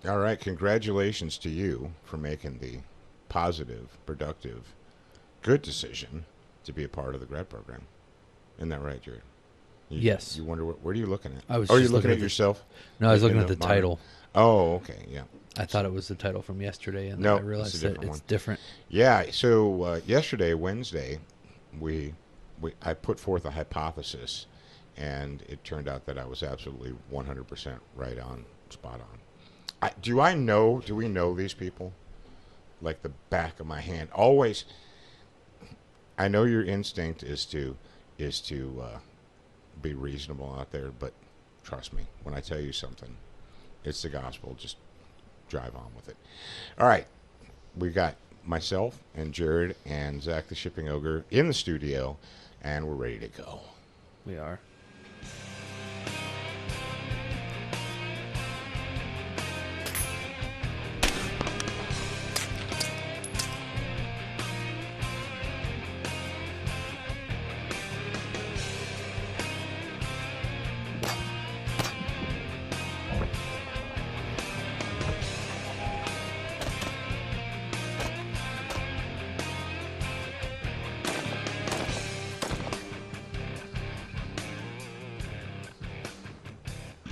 All right. Congratulations to you for making the positive, productive, good decision to be a part of the grad program. Isn't that right, Jared? Yes. You wonder what are you looking at? I was Oh, you're just looking looking at at the- yourself? No, I was looking In at the monitor? title. Oh, okay. Yeah. I thought it was the title from yesterday, and No, then I realized it's a that different it's one. different. Yeah. So yesterday, Wednesday, we I put forth a hypothesis, and it turned out that I was absolutely 100% right on, spot on. Do we know these people? Like the back of my hand. Always, I know your instinct is to be reasonable out there, but trust me, when I tell you something, it's the gospel. Just drive on with it. All right. We got myself and Jarrad and Zach the Shipping Ogre in the studio, and we're ready to go. We are.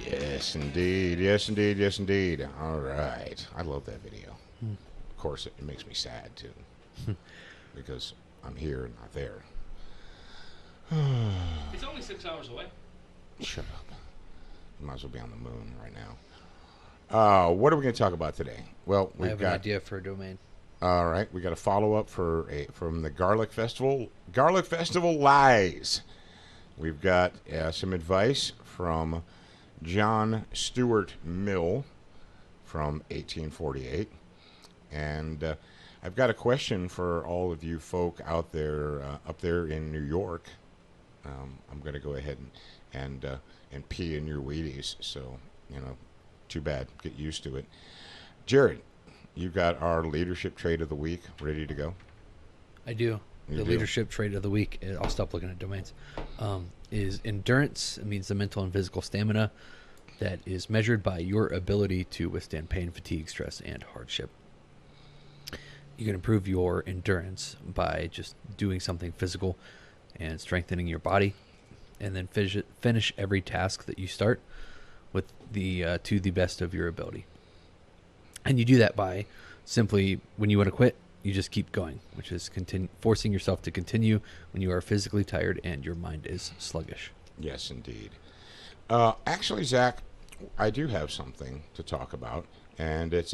Yes, indeed. Yes, indeed. Yes, indeed. All right. I love that video. Of course, it makes me sad, too, because I'm here and not there. It's only 6 hours away. Shut up. You might as well be on the moon right now. What are we going to talk about today? Well, I we've have got. an idea for a domain. All right, we got a follow up from the Garlic Festival. Garlic Festival lies. We've got some advice from John Stuart Mill from 1848, and I've got a question for all of you folk out there up there in New York. I'm going to go ahead and pee in your Wheaties, so too bad. Get used to it. Jarrad, you got our leadership trait of the week ready to go? I do. You The do? leadership trait of the week, I'll stop looking at domains, is endurance. It means the mental and physical stamina that is measured by your ability to withstand pain, fatigue, stress, and hardship. You can improve your endurance by just doing something physical and strengthening your body, and then finish every task that you start with to the best of your ability. And you do that by simply, when you want to quit, you just keep going, which is forcing yourself to continue when you are physically tired and your mind is sluggish. Yes, indeed. Actually, Zach, I do have something to talk about, and it's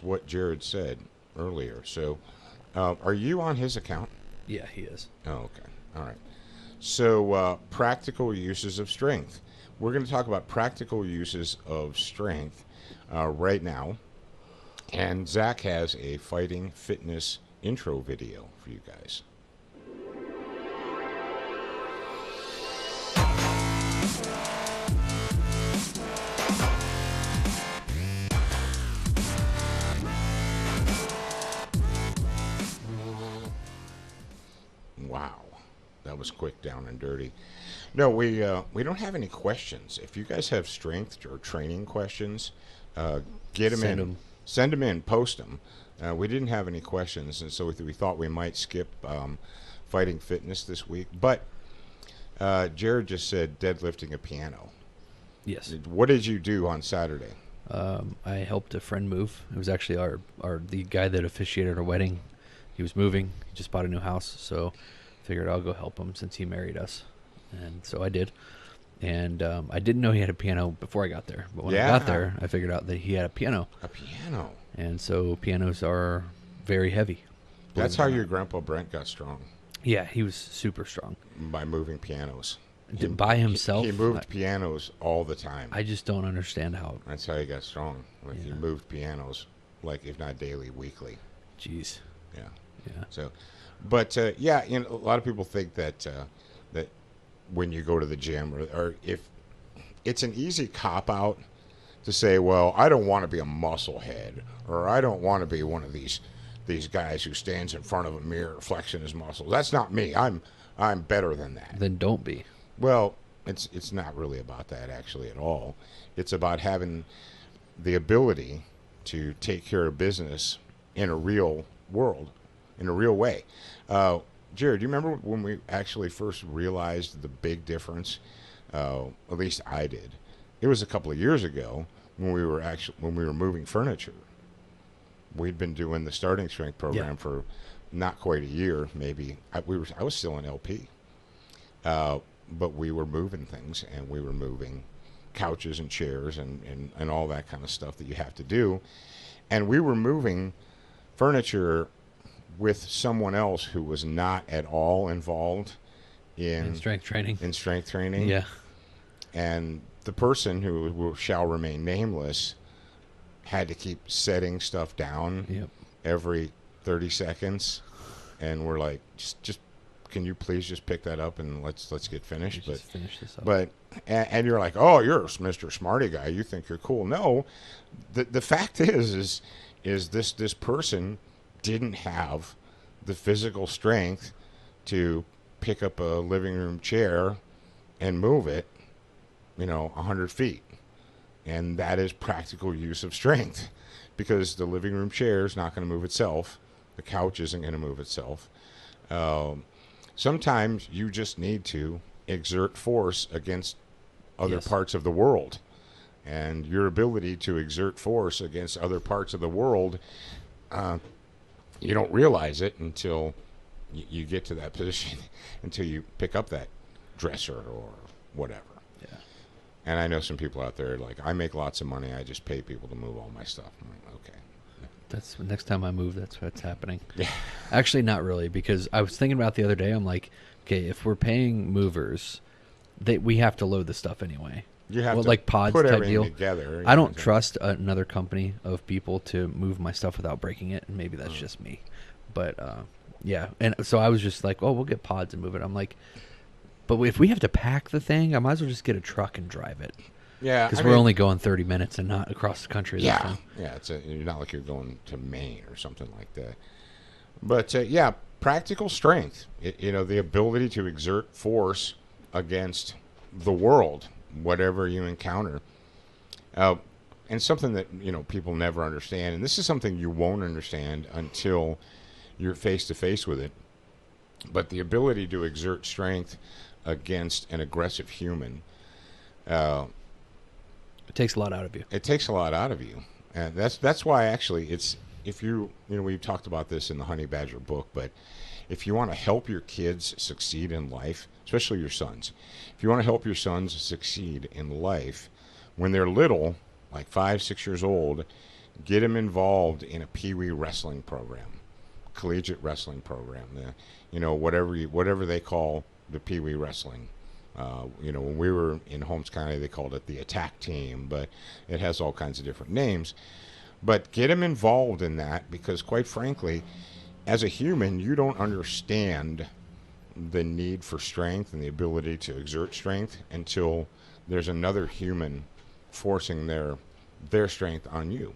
what Jarrad said earlier. So, are you on his account? Yeah, he is. Oh, okay. All right. So, practical uses of strength. We're going to talk about practical uses of strength right now. And Zach has a fighting fitness intro video for you guys. Wow, that was quick, down and dirty. No, we don't have any questions. If you guys have strength or training questions, get them Send in. 'em. Send them in. Post them. We didn't have any questions, and so we thought we might skip fighting fitness this week. But Jarrad just said deadlifting a piano. Yes. What did you do on Saturday? I helped a friend move. It was actually the guy that officiated our wedding. He was moving. He just bought a new house, so figured I'll go help him since he married us. And so I did. And I didn't know he had a piano before I got there. But when I got there, I figured out that he had a piano. A piano. And so pianos are very heavy. That's how your grandpa Brent got strong, Yeah, he was super strong. by moving pianos. By himself. He moved pianos all the time. I just don't understand how. That's how he got strong. Like he Yeah. moved pianos, like if not daily, weekly. Jeez. Yeah. Yeah. So, but yeah, a lot of people think that that when you go to the gym, or if it's an easy cop out to say, well, I don't want to be a muscle head, or I don't want to be one of these guys who stands in front of a mirror flexing his muscles. That's not me. I'm better than that. Then don't be. Well, it's not really about that actually at all. It's about having the ability to take care of business in a real world, in a real way. Jarrad, do you remember when we actually first realized the big difference? At least I did. It was a couple of years ago when we were moving furniture. We'd been doing the starting strength program for not quite a year, maybe. I was still in LP, but we were moving things, and we were moving couches and chairs and all that kind of stuff that you have to do, and we were moving furniture with someone else who was not at all involved in strength training. Yeah, and the person who shall remain nameless had to keep setting stuff down every 30 seconds, and we're like, just can you please just pick that up and let's get finished. Just finish this up. But and you're like, oh, you're Mr. Smarty guy. You think you're cool. No, the fact is this person didn't have the physical strength to pick up a living room chair and move it, 100 feet. And that is practical use of strength, because the living room chair is not going to move itself. The couch isn't going to move itself. Sometimes you just need to exert force against other parts of the world. And your ability to exert force against other parts of the world, you don't realize it until you get to that position, until you pick up that dresser or whatever. Yeah. And I know some people out there like, I make lots of money. I just pay people to move all my stuff. I'm like, okay. That's next time I move, that's what's happening. Yeah. Actually, not really, because I was thinking about the other day. I'm like, okay, if we're paying movers, we have to load the stuff anyway. You have to like pods put type everything deal. together. I don't trust another company of people to move my stuff without breaking it, and maybe that's just me. But yeah, and so I was just like, oh, we'll get pods and move it. I'm like, but if we have to pack the thing, I might as well just get a truck and drive it. Yeah, because we're only going 30 minutes and not across the country. Yeah, you're not like you're going to Maine or something like that. But yeah, practical strength. The ability to exert force against the world, whatever you encounter, and something that people never understand. And this is something you won't understand until you're face to face with it. But the ability to exert strength against an aggressive human. It takes a lot out of you. It takes a lot out of you, and that's why actually we've talked about this in the Honey Badger book, but if you want to help your kids succeed in life, especially your sons, if you want to help your sons succeed in life when they're little, like 5, 6 years old, get them involved in a peewee wrestling program, collegiate wrestling program, whatever they call the peewee wrestling. When we were in Holmes County, they called it the attack team, but it has all kinds of different names. But get them involved in that, because quite frankly, as a human, you don't understand the need for strength and the ability to exert strength until there's another human forcing their strength on you.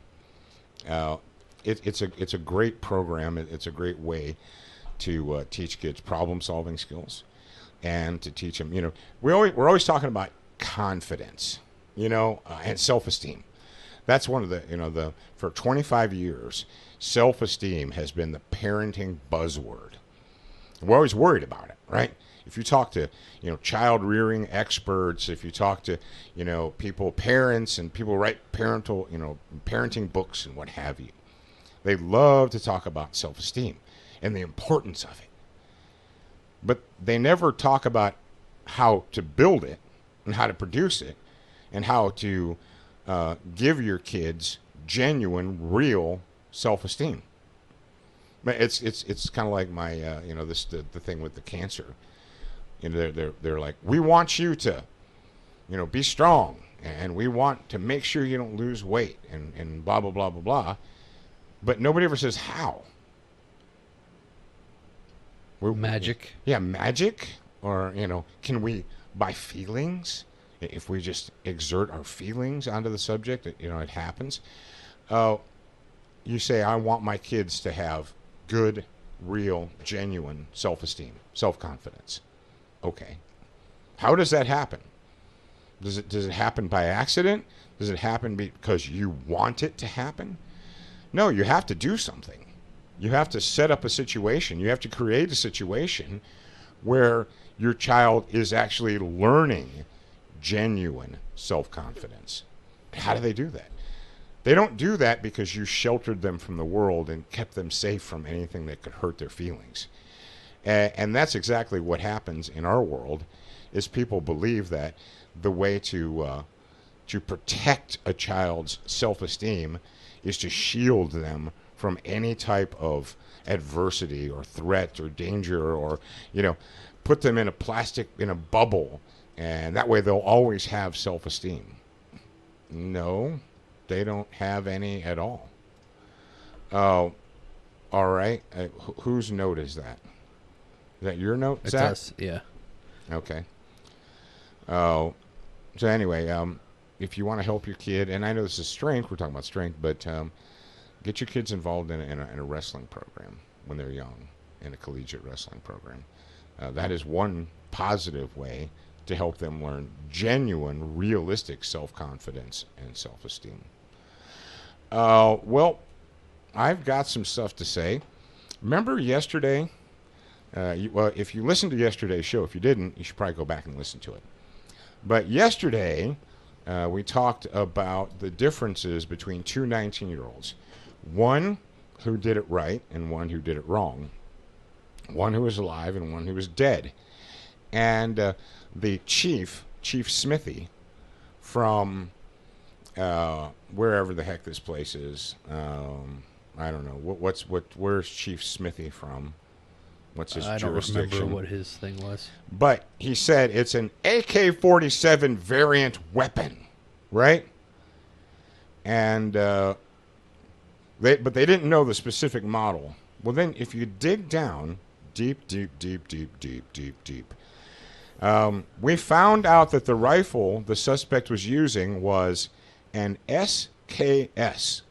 It's a great program. It's a great way to teach kids problem-solving skills. And to teach them, we're always talking about confidence, and self-esteem. That's one of the for 25 years, self-esteem has been the parenting buzzword. We're always worried about it, right? If you talk to, child rearing experts, if you talk to, parents, and people write parenting books and what have you, they love to talk about self-esteem and the importance of it. But they never talk about how to build it and how to produce it and how to give your kids genuine, real self-esteem. It's kind of like my the thing with the cancer. They're like, we want you to be strong, and we want to make sure you don't lose weight, and blah blah blah blah blah. But nobody ever says how. Magic. Yeah, magic. Or, can we, by feelings, if we just exert our feelings onto the subject, it happens. You say, I want my kids to have good, real, genuine self-esteem, self-confidence. Okay. How does that happen? Does it happen by accident? Does it happen because you want it to happen? No, you have to do something. You have to set up a situation. You have to create a situation where your child is actually learning genuine self-confidence. How do they do that? They don't do that because you sheltered them from the world and kept them safe from anything that could hurt their feelings. And that's exactly what happens in our world, is people believe that the way to protect a child's self-esteem is to shield them from any type of adversity or threat or danger, or, put them in a bubble, and that way they'll always have self-esteem. No, they don't have any at all. Oh, all right. Whose note is that? Is that your note, It's Zach? us, yeah. Okay. Oh, so anyway, if you want to help your kid, and I know this is strength, we're talking about strength, but get your kids involved in a wrestling program when they're young, in a collegiate wrestling program. That is one positive way to help them learn genuine, realistic self-confidence and self-esteem. Well, I've got some stuff to say. Remember yesterday? If you listened to yesterday's show, if you didn't, you should probably go back and listen to it. But yesterday, we talked about the differences between two 19-year-olds. One who did it right and one who did it wrong. One who was alive and one who was dead. And the chief Smithy, from wherever the heck this place is, I don't know. Where's Chief Smithy from? What's his jurisdiction? I don't remember what his thing was. But he said it's an AK-47 variant weapon, right? And but they didn't know the specific model. Well, then if you dig down deep, we found out that the rifle the suspect was using was an SKS,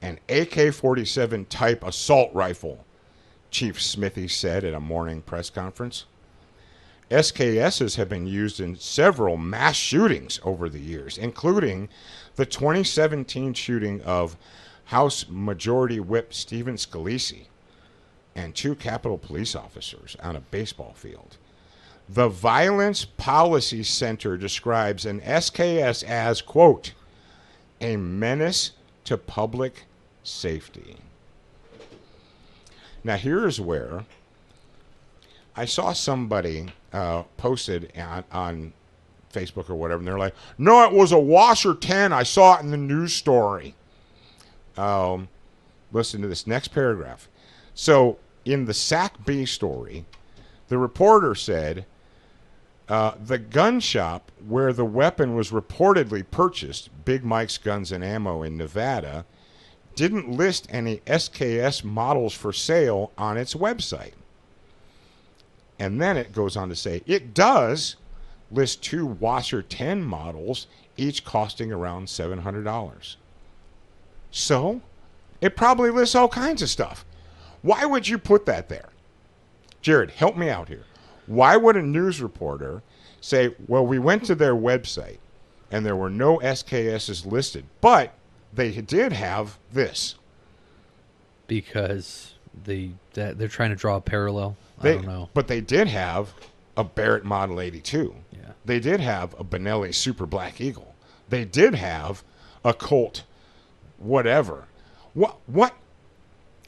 an AK-47 type assault rifle, Chief Smithy said at a morning press conference. SKSs have been used in several mass shootings over the years, including the 2017 shooting of House Majority Whip Stephen Scalise and 2 Capitol police officers on a baseball field. The Violence Policy Center describes an SKS as, quote, a menace to public safety. Now, here's where I saw somebody posted on Facebook or whatever, and they're like, no, it was a Washer 10. I saw it in the news story. Listen to this next paragraph. So, in the Sac B story, the reporter said, the gun shop where the weapon was reportedly purchased, Big Mike's Guns and Ammo in Nevada, didn't list any SKS models for sale on its website. And then it goes on to say, it does list 2 Washer 10 models, each costing around $700. So, it probably lists all kinds of stuff. Why would you put that there? Jarrad, help me out here. Why would a news reporter say, well, we went to their website and there were no SKSs listed, but they did have this? Because they're trying to draw a parallel. I don't know. But they did have a Barrett Model 82. Yeah. They did have a Benelli Super Black Eagle. They did have a Colt whatever. What?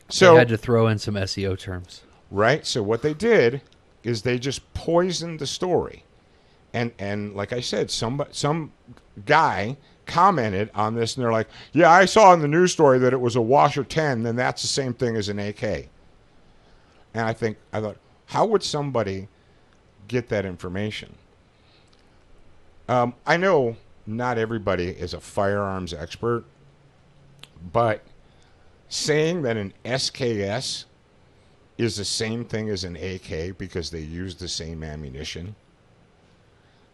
So they had to throw in some SEO terms. Right? So what they did is they just poisoned the story. And like I said, some guy commented on this, and they're like, yeah, I saw in the news story that it was a Washer 10, then that's the same thing as an AK. And I thought, how would somebody get that information? I know not everybody is a firearms expert, but saying that an SKS is the same thing as an AK because they use the same ammunition,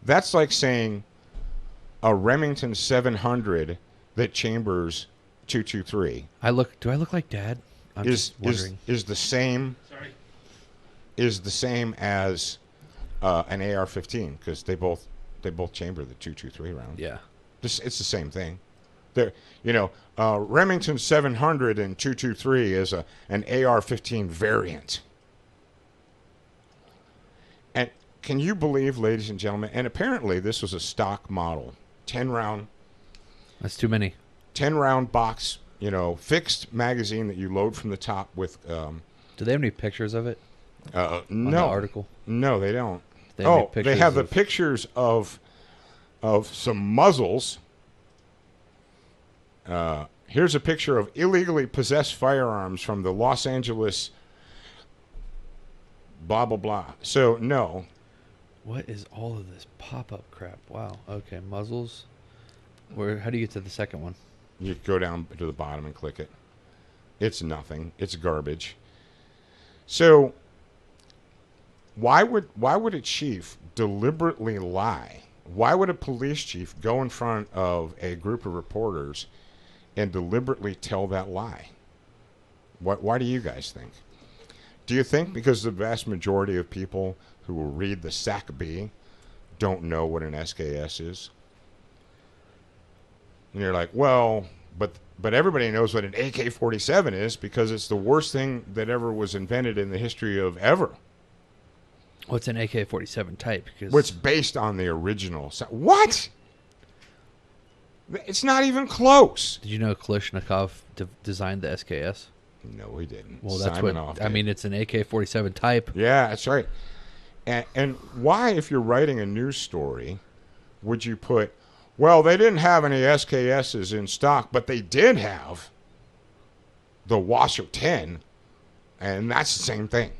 that's like saying a Remington 700 that chambers .223 Do I look like Dad? I'm just wondering. is the same. Sorry. Is the same as an AR-15 because they both chamber the .223 round. Yeah. It's the same thing. There, Remington 700 and 223 is an AR-15 variant. And can you believe, ladies and gentlemen? And apparently, this was a stock model, 10-round. That's too many. 10-round box, fixed magazine that you load from the top with. Do they have any pictures of it? No. On the article? No, they don't. They have the pictures of some muzzles. Here's a picture of illegally possessed firearms from the Los Angeles blah, blah, blah. So, no. What is all of this pop-up crap? Wow. Okay, muzzles. How do you get to the second one? You go down to the bottom and click it. It's nothing. It's garbage. So, why would a chief deliberately lie? Why would a police chief go in front of a group of reporters and deliberately tell that lie? Why do you guys think? Do you think because the vast majority of people who will read the SAC-B don't know what an SKS is? And you're like, well, but everybody knows what an AK-47 is because it's the worst thing that ever was invented in the history of ever. What's an AK-47 type? What's based on the original. What? It's not even close. Did you know Kalashnikov designed the SKS? No, he didn't. Well, that's it's an AK-47 type. Yeah, that's right. And why, if you're writing a news story, would you put, well, they didn't have any SKSs in stock, but they did have the Washer 10, and that's the same thing.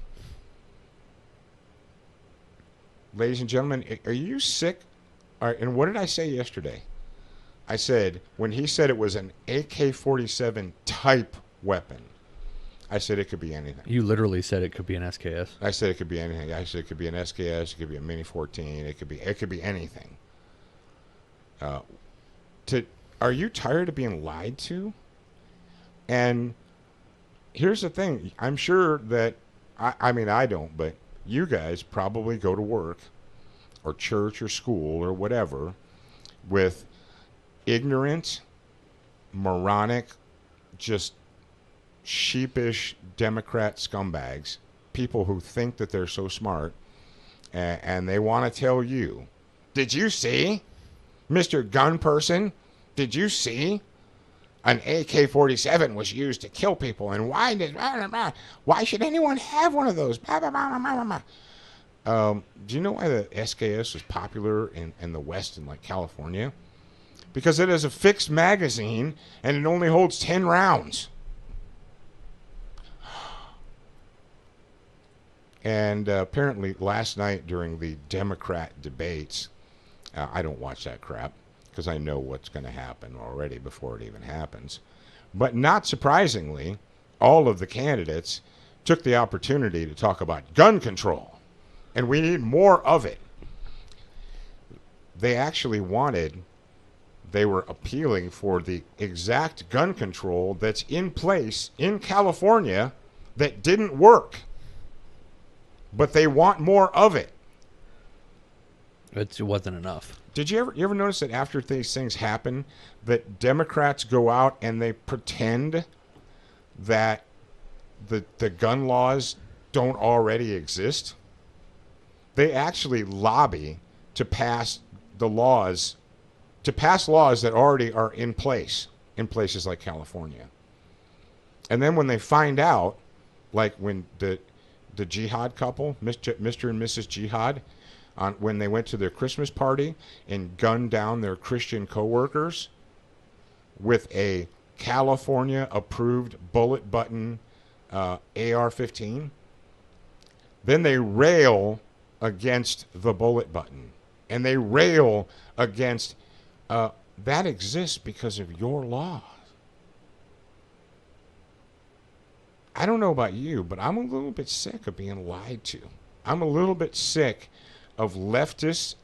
Ladies and gentlemen, are you sick? All right, and what did I say yesterday? I said, when he said it was an AK-47 type weapon, I said it could be anything. You literally said it could be an SKS. I said it could be anything. I said it could be an SKS, it could be a Mini 14, it could be anything. Are you tired of being lied to? And here's the thing. I'm sure that, I don't, but you guys probably go to work or church or school or whatever with ignorant, moronic, just sheepish Democrat scumbags, people who think that they're so smart, and they want to tell you, did you see, Mr. Gun Person, did you see an AK-47 was used to kill people, and why should anyone have one of those? Do you know why the SKS was popular in the West, in like California? Because it is a fixed magazine, and it only holds 10 rounds. And apparently last night during the Democrat debates, I don't watch that crap because I know what's going to happen already before it even happens. But not surprisingly, all of the candidates took the opportunity to talk about gun control. And we need more of it. They actually they were appealing for the exact gun control that's in place in California that didn't work. But they want more of it. It wasn't enough. Did you ever notice that after these things happen, that Democrats go out and they pretend that the gun laws don't already exist? They actually lobby to pass laws that already are in place in places like California. And then when they find out, like when the Jihad couple, Mr. and Mrs. Jihad, when they went to their Christmas party and gunned down their Christian coworkers with a California-approved bullet button AR-15, then they rail against the bullet button. And they rail against that exists because of your laws. I don't know about you, but I'm a little bit sick of being lied to. I'm a little bit sick of leftists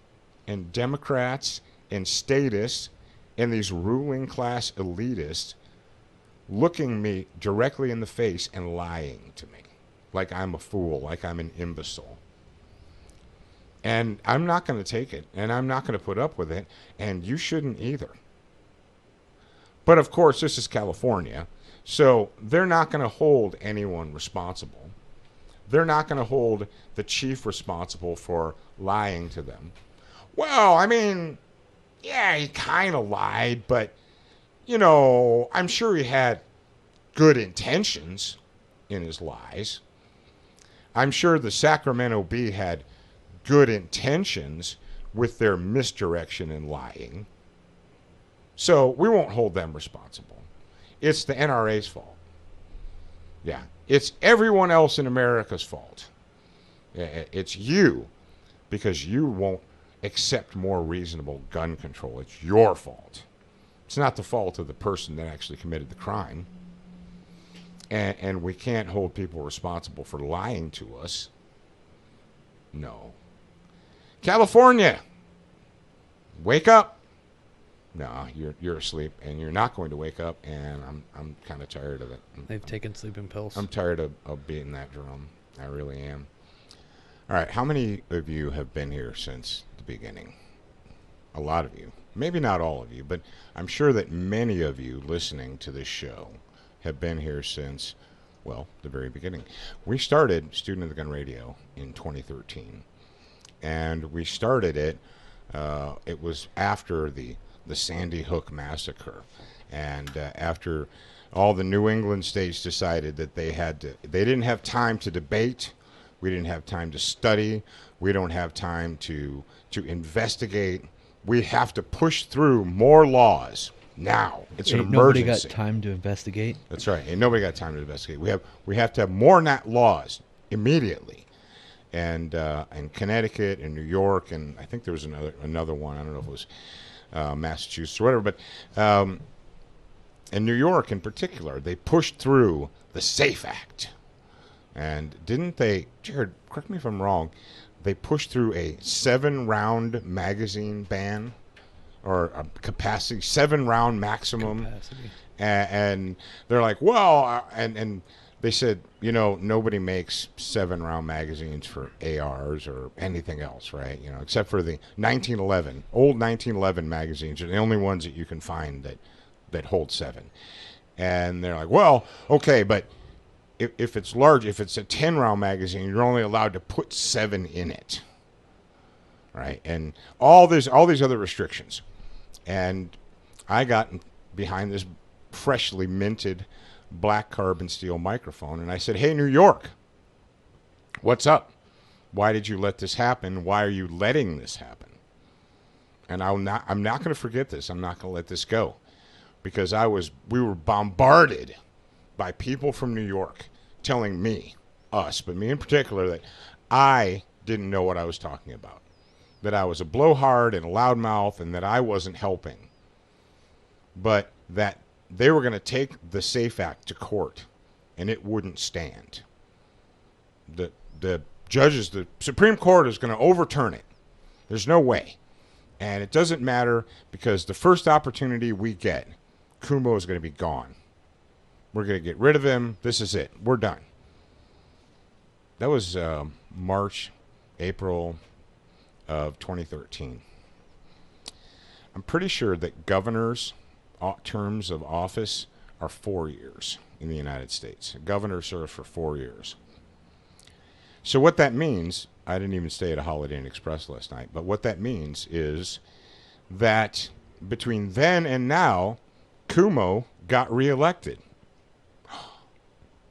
and Democrats and statists and these ruling class elitists looking me directly in the face and lying to me like I'm a fool, like I'm an imbecile. And I'm not going to take it, and I'm not going to put up with it, and you shouldn't either. But of course, this is California, so they're not going to hold anyone responsible. They're not going to hold the chief responsible for lying to them. Well, I mean, yeah, he kind of lied, but, I'm sure he had good intentions in his lies. I'm sure the Sacramento Bee had good intentions with their misdirection and lying. So we won't hold them responsible. It's the NRA's fault. Yeah, it's everyone else in America's fault. It's you, because you won't accept more reasonable gun control. It's your fault. It's not the fault of the person that actually committed the crime. And we can't hold people responsible for lying to us. No. California, wake up. No, you're asleep, and you're not going to wake up, and I'm kind of tired of it. They've taken sleeping pills. I'm tired of beating that drum. I really am. All right, how many of you have been here since the beginning? A lot of you. Maybe not all of you, but I'm sure that many of you listening to this show have been here since, well, the very beginning. We started Student of the Gun Radio in 2013, and we started it, it was after the Sandy Hook massacre, and after all the New England states decided that they didn't have time to debate, we didn't have time to study, we don't have time to investigate. We have to push through more laws now. It's an emergency. Nobody got time to investigate. That's right. Ain't nobody got time to investigate. We have to have more laws immediately. And in Connecticut and New York, and I think there was another one. I don't know if it was Massachusetts or whatever, but in New York in particular, they pushed through the SAFE Act. And didn't they, Jarrad, correct me if I'm wrong, they pushed through a 7-round magazine ban, or a capacity, 7-round maximum. Capacity. And they're like, well, and they said, nobody makes 7-round magazines for ARs or anything else, right? Except for the old 1911 magazines are the only ones that you can find that hold 7. And they're like, well, okay, but if it's large, if it's a 10-round magazine, you're only allowed to put 7 in it, right? And all these other restrictions. And I got behind this freshly minted black carbon steel microphone, and I said, hey, New York, what's up? Why did you let this happen? Why are you letting this happen? And I'm not going to forget this. I'm not going to let this go, because we were bombarded by people from New York telling me, but me in particular, that I didn't know what I was talking about, that I was a blowhard and a loudmouth, and that I wasn't helping, but that they were going to take the SAFE Act to court, and it wouldn't stand. The judges, the Supreme Court is going to overturn it. There's no way. And it doesn't matter, because the first opportunity we get, Cuomo is going to be gone. We're going to get rid of him. This is it. We're done. That was March, April of 2013. I'm pretty sure that governors' terms of office are 4 years in the United States. A governor serves for 4 years. So what that means, I didn't even stay at a Holiday Inn Express last night, but what that means is that between then and now, Cuomo got reelected.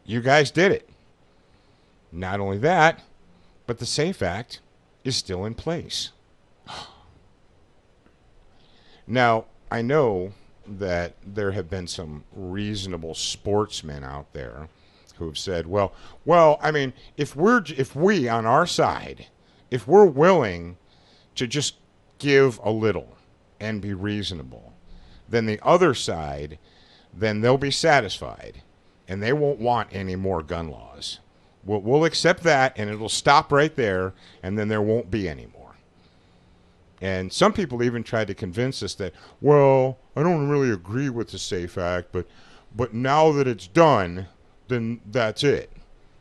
You guys did it. Not only that, but the SAFE Act is still in place. Now, I know that there have been some reasonable sportsmen out there who have said, well, I mean, if we on our side, if we're willing to just give a little and be reasonable, then the other side, then they'll be satisfied, and they won't want any more gun laws. We'll accept that, and it'll stop right there, and then there won't be any more. And some people even tried to convince us that, well, I don't really agree with the SAFE Act, but now that it's done, then that's it.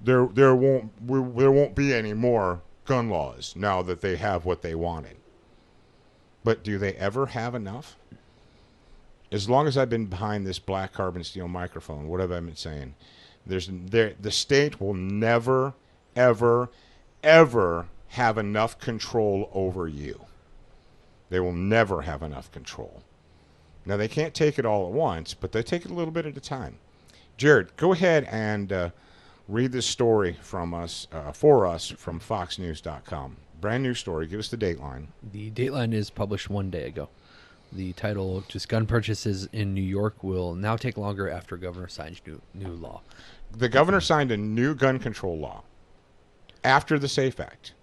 There won't be any more gun laws now that they have what they wanted. But do they ever have enough? as long as I've been behind this black carbon steel microphone, what have I been saying? The state will never, ever, ever have enough control over you. They will never have enough control. Now, they can't take it all at once, but they take it a little bit at a time. Jarrad, go ahead and read this story from us, for us, from foxnews.com. Brand new story. Give us the dateline. The dateline is published 1 day ago. The title, just gun purchases in New York will now take longer after governor signs new law. The governor signed a new gun control law after the SAFE Act.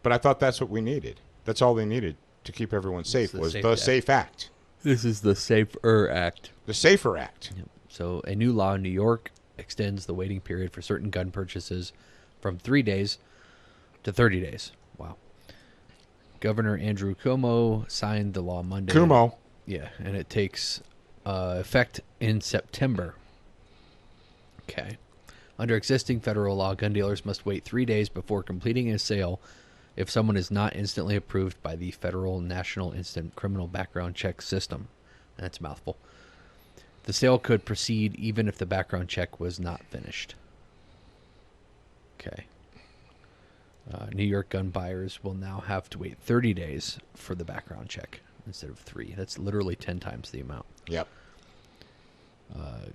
But I thought that's what we needed. That's all they needed to keep everyone safe was the SAFE Act. This is the Safer Act. The Safer Act. Yep. So a new law in New York extends the waiting period for certain gun purchases from 3 days to 30 days. Wow. Governor Andrew Cuomo signed the law Monday. Cuomo. Yeah, and it takes effect in September. Okay. Under existing federal law, gun dealers must wait 3 days before completing a sale if someone is not instantly approved by the Federal National Instant Criminal Background Check System. That's a mouthful. The sale could proceed even if the background check was not finished. Okay. New York gun buyers will now have to wait 30 days for the background check instead of 3. That's literally 10 times the amount. Yep.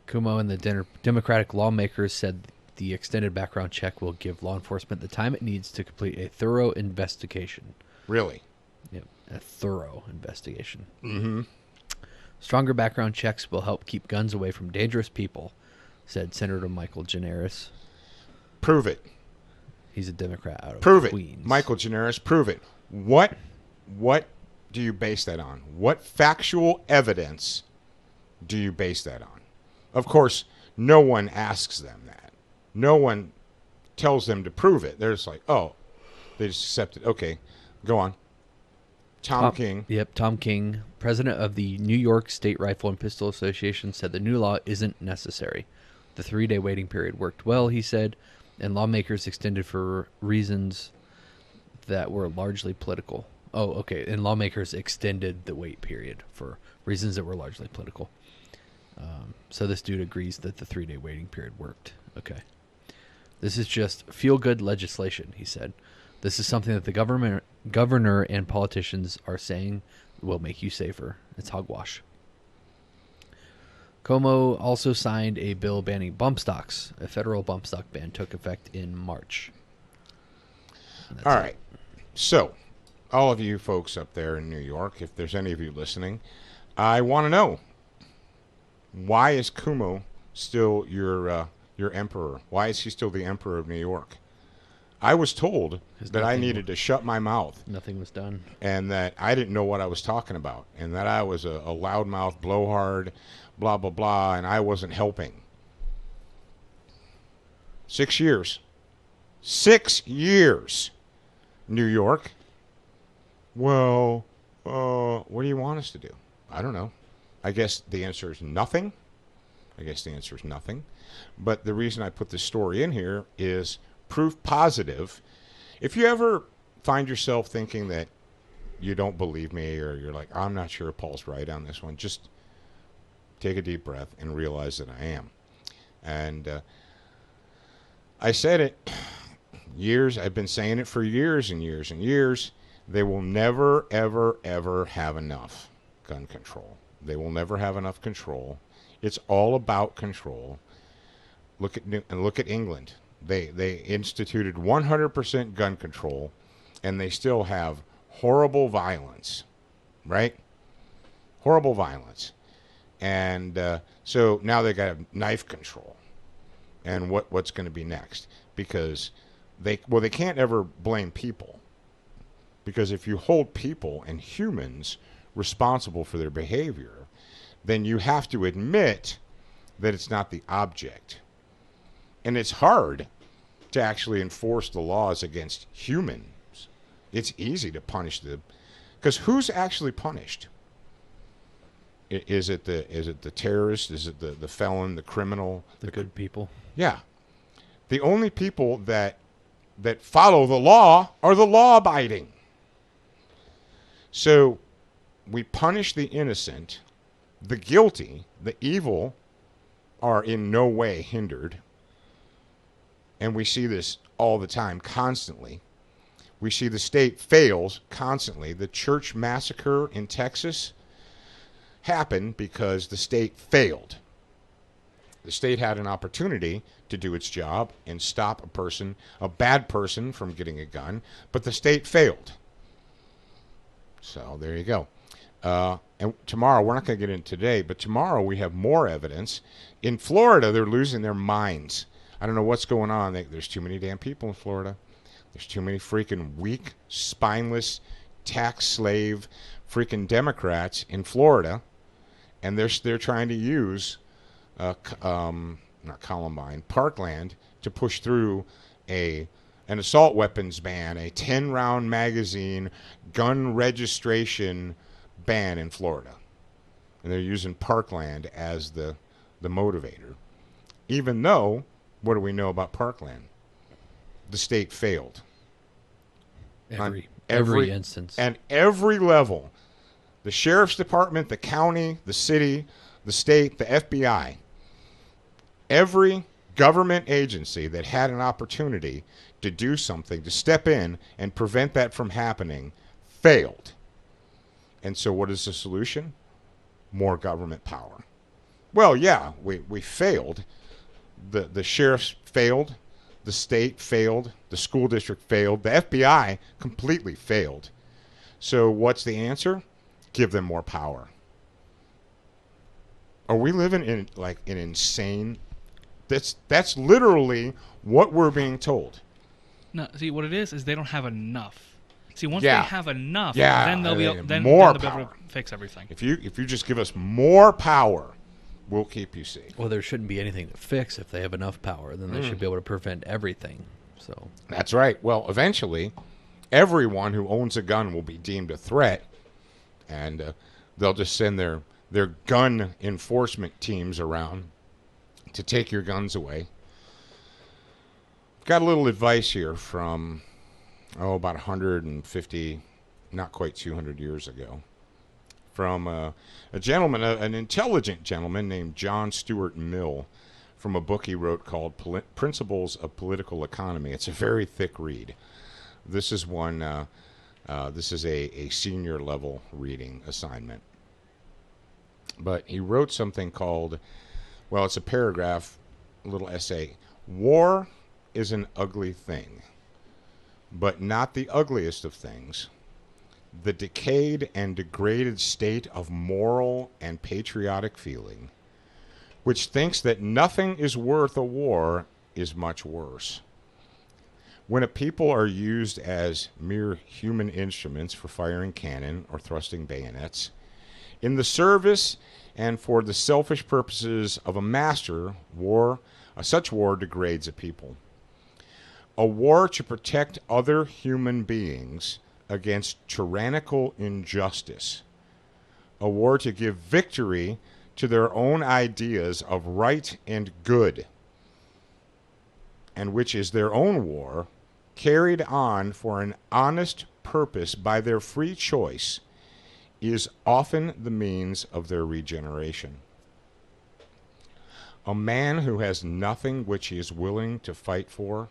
Cuomo and the Democratic lawmakers said the extended background check will give law enforcement the time it needs to complete a thorough investigation. Really? Yep, a thorough investigation. Mm-hmm. Stronger background checks will help keep guns away from dangerous people, said Senator Michael Gianaris. Prove it. He's a Democrat out of Prove Queens. it. Michael Gianaris, prove it. What do you base that on? What factual evidence do you base that on? Of course, no one asks them that. No one tells them to prove it. They're just like, oh, they just accept it. Okay, go on. Tom King. Yep, Tom King, president of the New York State Rifle and Pistol Association, said the new law isn't necessary. The 3-day waiting period worked well, he said, and lawmakers extended for reasons that were largely political. Oh, okay, and lawmakers extended the wait period for reasons that were largely political. So this dude agrees that the 3-day waiting period worked. Okay. This is just feel-good legislation, he said. This is something that the governor and politicians are saying will make you safer. It's hogwash. Cuomo also signed a bill banning bump stocks. A federal bump stock ban took effect in March. All right. So, all of you folks up there in New York, if there's any of you listening, I want to know, why is Cuomo still your emperor? Why is he still the emperor of New York? I was told that I needed to shut my mouth. Nothing was done. And that I didn't know what I was talking about. And that I was a loudmouth, blowhard, blah, blah, blah, and I wasn't helping. 6 years. 6 years. New York. Well, what do you want us to do? I don't know. I guess the answer is nothing. But the reason I put this story in here is proof positive. If you ever find yourself thinking that you don't believe me, or you're like, I'm not sure Paul's right on this one, just take a deep breath and realize that I am. And I said it years. I've been saying it for years and years and years. They will never, ever, ever have enough gun control. They will never have enough control. It's all about control. Look at England. They instituted 100% gun control, and they still have horrible violence, right? Horrible violence. And so now they got knife control. And what's going to be next? Because they can't ever blame people. Because if you hold people and humans responsible for their behavior, then you have to admit that it's not the object. And it's hard to actually enforce the laws against humans. It's easy to punish them, because who's actually punished? Is it the terrorist? Is it the felon, the criminal? The good people. Yeah. The only people that follow the law are the law-abiding. So we punish the innocent The guilty, the evil, are in no way hindered. And we see this all the time, constantly. We see the state fails constantly. The church massacre in Texas happened because the state failed. The state had an opportunity to do its job and stop a bad person from getting a gun, but the state failed. So there you go. And tomorrow, we're not going to get into today, but tomorrow we have more evidence. In Florida, they're losing their minds. I don't know what's going on. There's too many damn people in Florida. There's too many freaking weak, spineless, tax slave, freaking Democrats in Florida, and they're trying to use not Columbine, Parkland, to push through an assault weapons ban, a 10-round magazine gun registration ban in Florida. And they're using Parkland as the motivator. Even though, what do we know about Parkland? The state failed. Every instance. And every level. The sheriff's department, the county, the city, the state, the FBI. Every government agency that had an opportunity to do something, to step in and prevent that from happening, failed. And so what is the solution? More government power. Well, yeah, we failed. The sheriffs failed. The state failed. The school district failed. The FBI completely failed. So what's the answer? Give them more power. Are we living in like an insane... That's literally what we're being told. No, see, what it is they don't have enough. See, once they have enough, yeah, then they'll be able to fix everything. If you just give us more power, we'll keep you safe. Well, there shouldn't be anything to fix if they have enough power. Then they should be able to prevent everything. So that's right. Well, eventually, everyone who owns a gun will be deemed a threat, and they'll just send their gun enforcement teams around to take your guns away. Got a little advice here from, about 150, not quite 200 years ago, from a gentleman, an intelligent gentleman named John Stuart Mill, from a book he wrote called Principles of Political Economy. It's a very thick read. This is one, this is a senior level reading assignment. But he wrote something called, well, it's a paragraph, a little essay. War is an ugly thing, but not the ugliest of things. The decayed and degraded state of moral and patriotic feeling, which thinks that nothing is worth a war, is much worse. When a people are used as mere human instruments for firing cannon or thrusting bayonets, in the service and for the selfish purposes of a master, such war degrades a people. A war to protect other human beings against tyrannical injustice. A war to give victory to their own ideas of right and good, and which is their own war, carried on for an honest purpose by their free choice, is often the means of their regeneration. A man who has nothing which he is willing to fight for,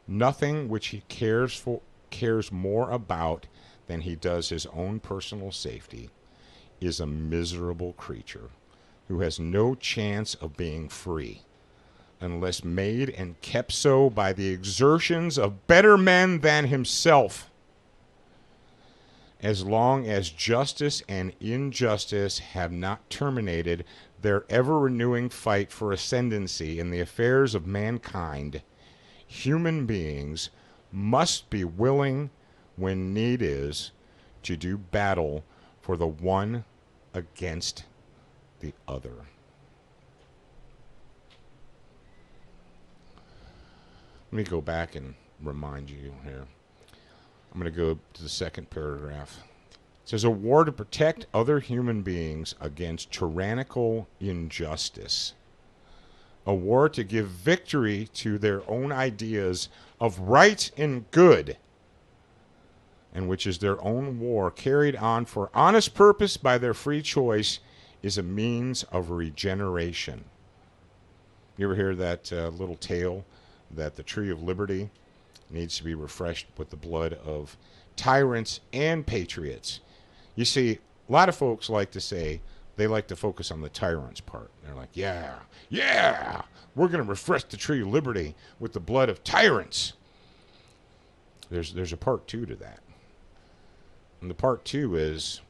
nothing which he cares more about than he does his own personal safety, is a miserable creature who has no chance of being free, unless made and kept so by the exertions of better men than himself. As long as justice and injustice have not terminated their ever-renewing fight for ascendancy in the affairs of mankind, human beings must be willing, when need is, to do battle for the one against the other. Let me go back and remind you here. I'm going to go to the second paragraph. It says, a war to protect other human beings against tyrannical injustice. A war to give victory to their own ideas of right and good, and which is their own war carried on for honest purpose by their free choice, is a means of regeneration. You ever hear that little tale that the tree of liberty needs to be refreshed with the blood of tyrants and patriots? You see, a lot of folks like to say they like to focus on the tyrants part. They're like, yeah, we're going to refresh the tree of liberty with the blood of tyrants. There's a part two to that. And the part two is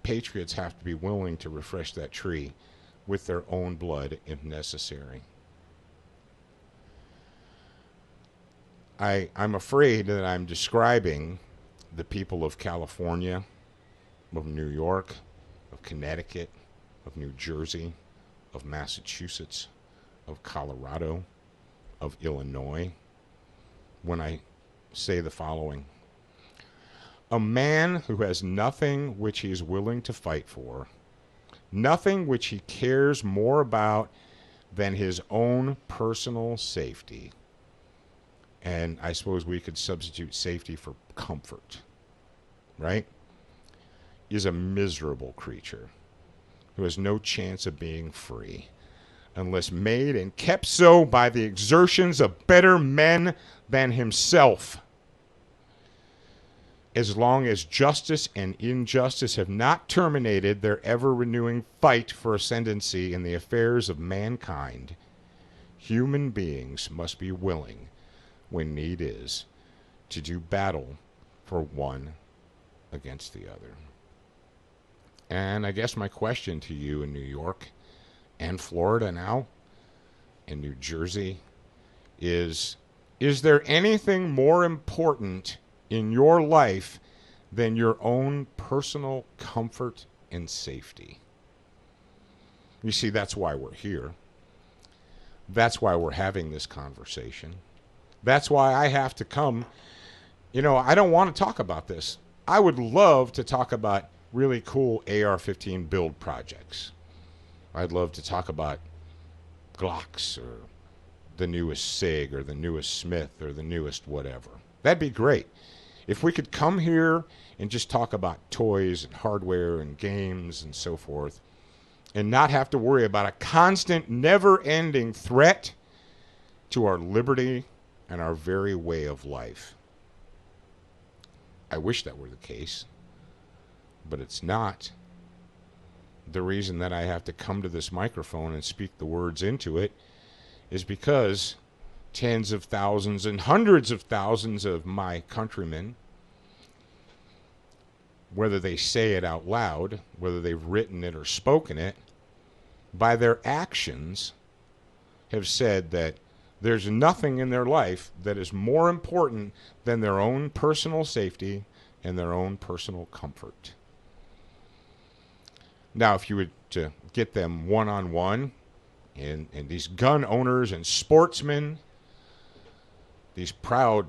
patriots have to be willing to refresh that tree with their own blood if necessary. I'm afraid that I'm describing the people of California, of New York, of Connecticut, of New Jersey, of Massachusetts, of Colorado, of Illinois, when I say the following. A man who has nothing which he is willing to fight for, nothing which he cares more about than his own personal safety, and I suppose we could substitute safety for comfort, right, is a miserable creature who has no chance of being free unless made and kept so by the exertions of better men than himself. As long as justice and injustice have not terminated their ever-renewing fight for ascendancy in the affairs of mankind, human beings must be willing, when need is, to do battle for one against the other. And I guess my question to you in New York and Florida now, and New Jersey, is there anything more important in your life than your own personal comfort and safety? You see, that's why we're here. That's why we're having this conversation. That's why I have to come. You know, I don't want to talk about this. I would love to talk about really cool AR-15 build projects. I'd love to talk about Glocks or the newest SIG or the newest Smith or the newest whatever. That'd be great. If we could come here and just talk about toys and hardware and games and so forth and not have to worry about a constant, never-ending threat to our liberty and our very way of life. I wish that were the case, but it's not. The reason that I have to come to this microphone and speak the words into it is because tens of thousands and hundreds of thousands of my countrymen, whether they say it out loud, whether they've written it or spoken it, by their actions have said that there's nothing in their life that is more important than their own personal safety and their own personal comfort. Now, if you were to get them one-on-one, and these gun owners and sportsmen, these proud,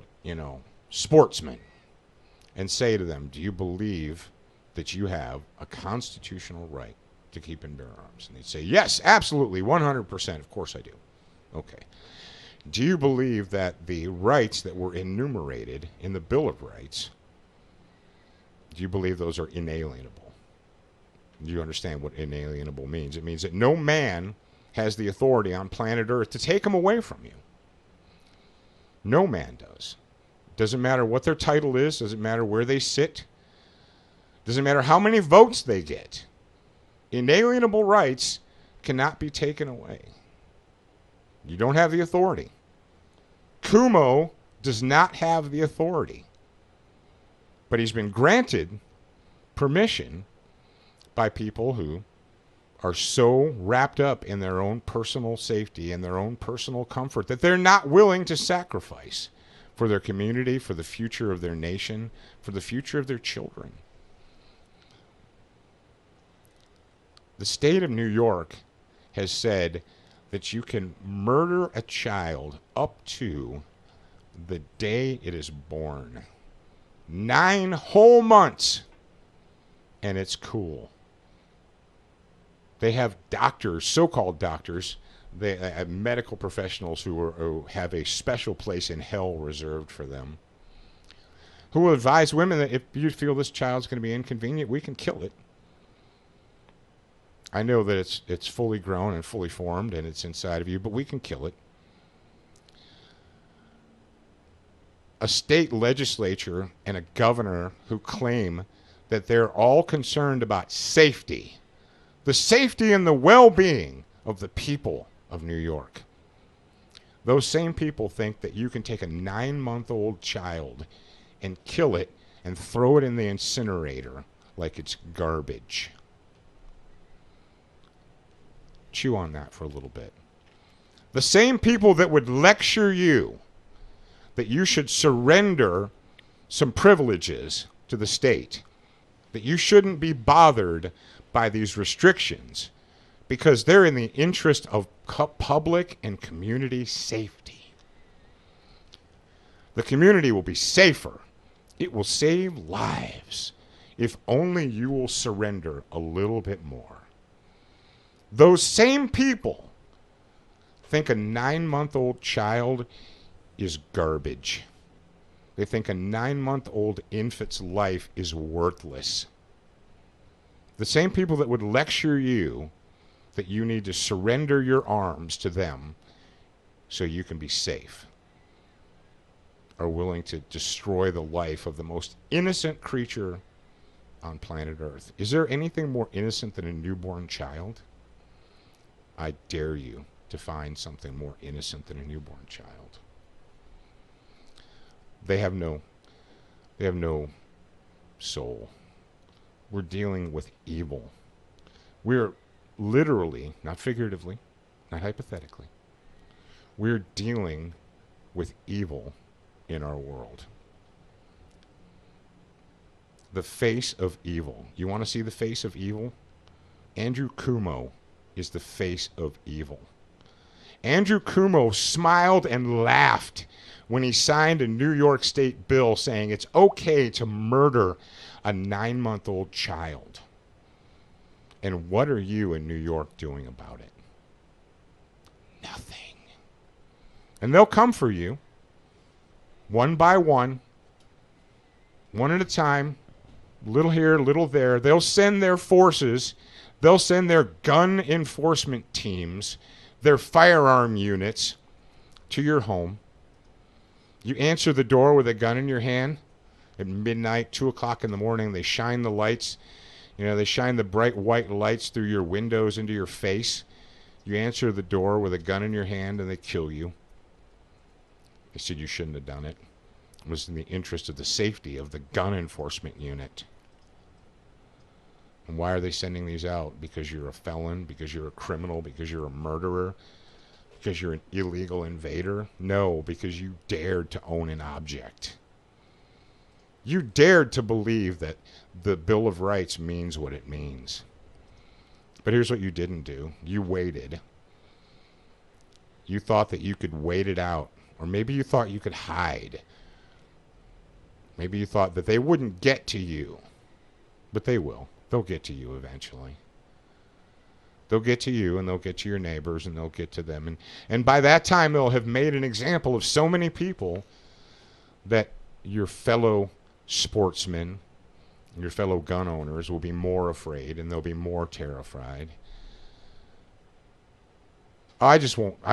sportsmen, and say to them, do you believe that you have a constitutional right to keep and bear arms? And they'd say, yes, absolutely, 100%, of course I do. Okay. Do you believe that the rights that were enumerated in the Bill of Rights, do you believe those are inalienable? Do you understand what inalienable means? It means that no man has the authority on planet Earth to take them away from you. No man does. Doesn't matter what their title is. Doesn't matter where they sit. Doesn't matter how many votes they get. Inalienable rights cannot be taken away. You don't have the authority. Cuomo does not have the authority. But he's been granted permission by people who are so wrapped up in their own personal safety and their own personal comfort that they're not willing to sacrifice for their community, for the future of their nation, for the future of their children. The state of New York has said that you can murder a child up to the day it is born. 9 whole months, and it's cool. They have doctors, so-called doctors, they have medical professionals who have a special place in hell reserved for them, who will advise women that if you feel this child's going to be inconvenient, we can kill it. I know that it's fully grown and fully formed and it's inside of you, but we can kill it. A state legislature and a governor who claim that they're all concerned about safety, the safety and the well-being of the people of New York. Those same people think that you can take a 9-month-old child and kill it and throw it in the incinerator like it's garbage. Chew on that for a little bit. The same people that would lecture you that you should surrender some privileges to the state, that you shouldn't be bothered by these restrictions because they're in the interest of public and community safety. The community will be safer. It will save lives if only you will surrender a little bit more. Those same people think a 9-month-old child is garbage. They think a 9-month-old infant's life is worthless. The same people that would lecture you that you need to surrender your arms to them so you can be safe are willing to destroy the life of the most innocent creature on planet Earth. Is there anything more innocent than a newborn child? I dare you to find something more innocent than a newborn child. They have no soul. We're dealing with evil. We're literally, not figuratively, not hypothetically, we're dealing with evil in our world. The face of evil. You want to see the face of evil? Andrew Cuomo is the face of evil. Andrew Cuomo smiled and laughed when he signed a New York State bill saying it's okay to murder a 9-month-old child. And what are you in New York doing about it? Nothing. And they'll come for you, one by one at a time, little here, little there. They'll send their forces, they'll send their gun enforcement teams, their firearm units to your home. You answer the door with a gun in your hand at midnight, 2 o'clock in the morning. They shine the lights. They shine the bright white lights through your windows into your face. You answer the door with a gun in your hand and they kill you. They said you shouldn't have done it. It was in the interest of the safety of the gun enforcement unit. And why are they sending these out? Because you're a felon? Because you're a criminal? Because you're a murderer? Because you're an illegal invader? No, because you dared to own an object. You dared to believe that the Bill of Rights means what it means. But here's what you didn't do. You waited. You thought that you could wait it out. Or maybe you thought you could hide. Maybe you thought that they wouldn't get to you. But they will. They'll get to you eventually. They'll get to you, and they'll get to your neighbors, and they'll get to them. And by that time, they'll have made an example of so many people that your fellow sportsmen, your fellow gun owners will be more afraid, and they'll be more terrified. I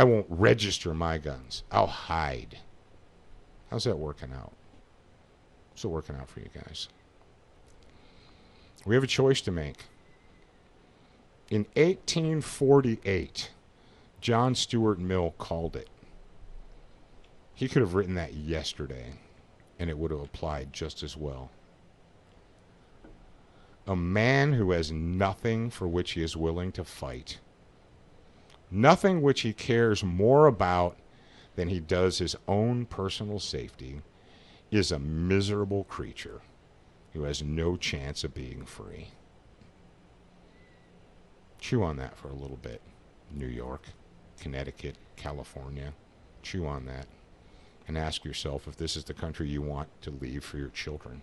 won't register my guns. I'll hide. How's that working out? How's it working out for you guys? We have a choice to make. In 1848, John Stuart Mill called it. He could have written that yesterday, and it would have applied just as well. A man who has nothing for which he is willing to fight, nothing which he cares more about than he does his own personal safety, is a miserable creature who has no chance of being free. Chew on that for a little bit. New York, Connecticut, California. Chew on that. And ask yourself if this is the country you want to leave for your children.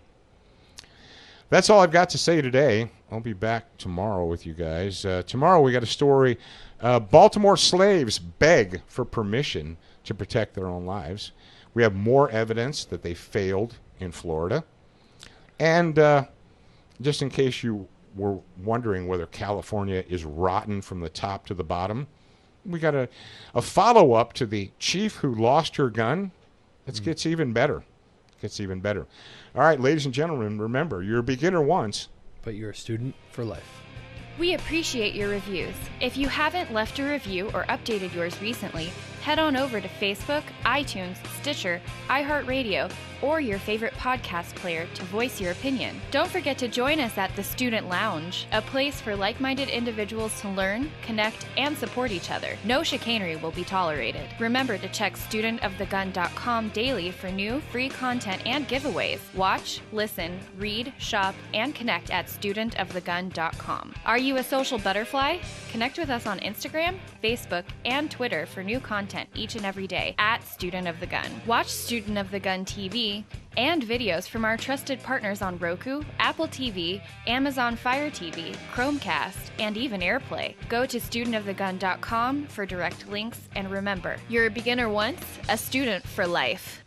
That's all I've got to say today. I'll be back tomorrow with you guys. Tomorrow we got a story. Baltimore slaves beg for permission to protect their own lives. We have more evidence that they failed in Florida. And just in case you we're wondering whether California is rotten from the top to the bottom. We got a follow-up to the chief who lost her gun. It gets even better. Gets even better. All right, ladies and gentlemen, remember, you're a beginner once, but you're a student for life. We appreciate your reviews. If you haven't left a review or updated yours recently, head on over to Facebook, iTunes, Stitcher, iHeartRadio, or your favorite podcast player to voice your opinion. Don't forget to join us at the Student Lounge, a place for like-minded individuals to learn, connect, and support each other. No chicanery will be tolerated. Remember to check studentofthegun.com daily for new, free content and giveaways. Watch, listen, read, shop, and connect at studentofthegun.com. Are you a social butterfly? Connect with us on Instagram, Facebook, and Twitter for new content each and every day at Student of the Gun. Watch Student of the Gun TV and videos from our trusted partners on Roku, Apple TV, Amazon Fire TV, Chromecast, and even AirPlay. Go to studentofthegun.com for direct links, and remember, you're a beginner once, a student for life.